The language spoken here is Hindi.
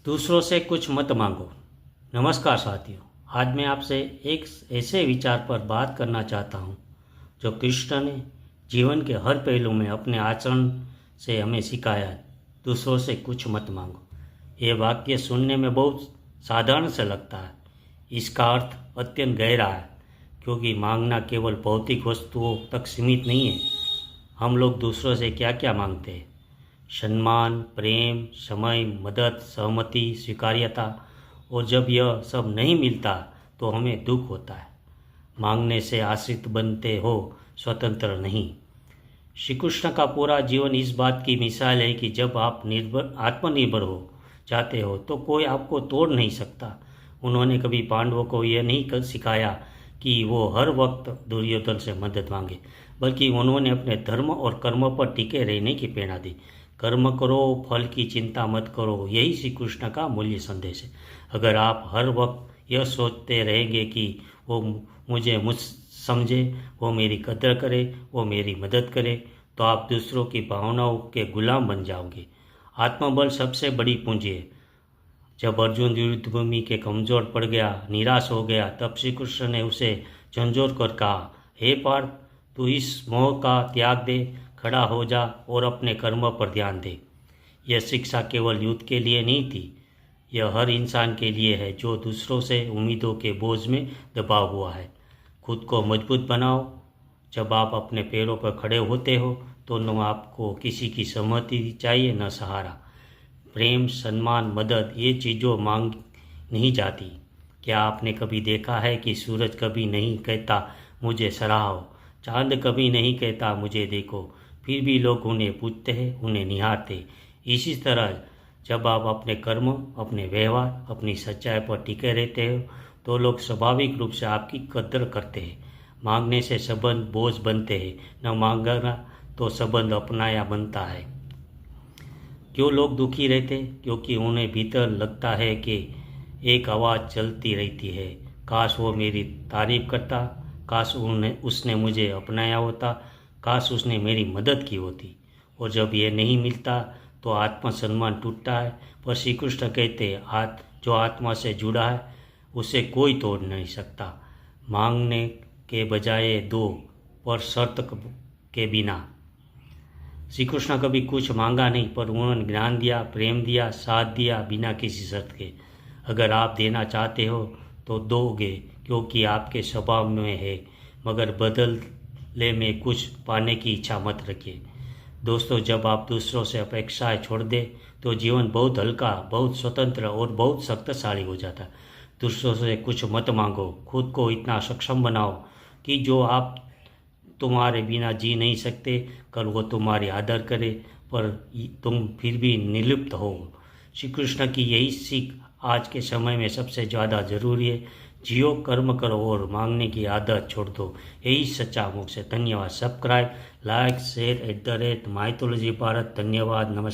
दूसरों से कुछ मत मांगो। नमस्कार साथियों, आज मैं आपसे एक ऐसे विचार पर बात करना चाहता हूँ जो कृष्ण ने जीवन के हर पहलू में अपने आचरण से हमें सिखाया है। दूसरों से कुछ मत मांगो। ये वाक्य सुनने में बहुत साधारण सा लगता है। इसका अर्थ अत्यंत गहरा है, क्योंकि मांगना केवल भौतिक वस्तुओं तक सीमित नहीं है। हम लोग दूसरों से क्या क्या मांगते हैं? सम्मान, प्रेम, समय, मदद, सहमति, स्वीकार्यता। और जब यह सब नहीं मिलता तो हमें दुख होता है। मांगने से आश्रित बनते हो, स्वतंत्र नहीं। श्री कृष्ण का पूरा जीवन इस बात की मिसाल है कि जब आप आत्मनिर्भर हो जाते हो तो कोई आपको तोड़ नहीं सकता। उन्होंने कभी पांडवों को यह नहीं सिखाया कि वो हर वक्त दुर्योधन से मदद मांगे, बल्कि उन्होंने अपने धर्म और कर्म पर टिके रहने की प्रेरणा दी। कर्म करो, फल की चिंता मत करो, यही श्री कृष्ण का मूल्य संदेश है। अगर आप हर वक्त यह सोचते रहेंगे कि वो मुझ समझे, वो मेरी कदर करे, वो मेरी मदद करे, तो आप दूसरों की भावनाओं के गुलाम बन जाओगे। आत्मबल सबसे बड़ी पूंजी है। जब अर्जुन युद्ध भूमि के कमजोर पड़ गया, निराश हो गया, तब श्री कृष्ण ने उसे झंझोर कर कहा, हे पार्थ, तू इस मोह का त्याग दे, खड़ा हो जा और अपने कर्म पर ध्यान दे। यह शिक्षा केवल युद्ध के लिए नहीं थी, यह हर इंसान के लिए है जो दूसरों से उम्मीदों के बोझ में दबा हुआ है। खुद को मजबूत बनाओ। जब आप अपने पैरों पर खड़े होते हो तो न आपको किसी की सहमति चाहिए, न सहारा। प्रेम, सम्मान, मदद, ये चीज़ों मांग नहीं जाती। क्या आपने कभी देखा है कि सूरज कभी नहीं कहता मुझे सराहो, चांद कभी नहीं कहता मुझे देखो, फिर भी लोग उन्हें पूजते हैं, उन्हें निहारते। इसी तरह जब आप अपने कर्म, अपने व्यवहार, अपनी सच्चाई पर टिके रहते हो तो लोग स्वाभाविक रूप से आपकी कदर करते हैं। मांगने से संबंध बोझ बनते हैं, न मांगना तो संबंध अपनाया बनता है। क्यों लोग दुखी रहते? क्योंकि उन्हें भीतर लगता है कि एक आवाज़ चलती रहती है, काश वो मेरी तारीफ करता, काश उसने मुझे अपनाया होता, काश उसने मेरी मदद की होती। और जब ये नहीं मिलता तो आत्मसम्मान टूटता है। पर श्री कृष्ण कहते हैं, जो आत्मा से जुड़ा है उसे कोई तोड़ नहीं सकता। मांगने के बजाय दो, पर शर्त के बिना। श्री कृष्ण कभी कुछ मांगा नहीं, पर उन्होंने ज्ञान दिया, प्रेम दिया, साथ दिया, बिना किसी शर्त के। अगर आप देना चाहते हो तो दोगे, क्योंकि आपके स्वभाव में है, मगर बदले में कुछ पाने की इच्छा मत रखिए। दोस्तों, जब आप दूसरों से अपेक्षाएं छोड़ दें तो जीवन बहुत हल्का, बहुत स्वतंत्र और बहुत शक्तिशाली हो जाता है। दूसरों से कुछ मत मांगो। खुद को इतना सक्षम बनाओ कि जो आप तुम्हारे बिना जी नहीं सकते, कल वो तुम्हारी आदर करे, पर तुम फिर भी निर्लिप्त हो। श्री कृष्ण की यही सीख आज के समय में सबसे ज़्यादा ज़रूरी है। जियो, कर्म करो और मांगने की आदत छोड़ दो। यही सच्चा मोक्ष है। धन्यवाद। Subscribe, like, share @mythology Bharat. धन्यवाद। नमस्कार।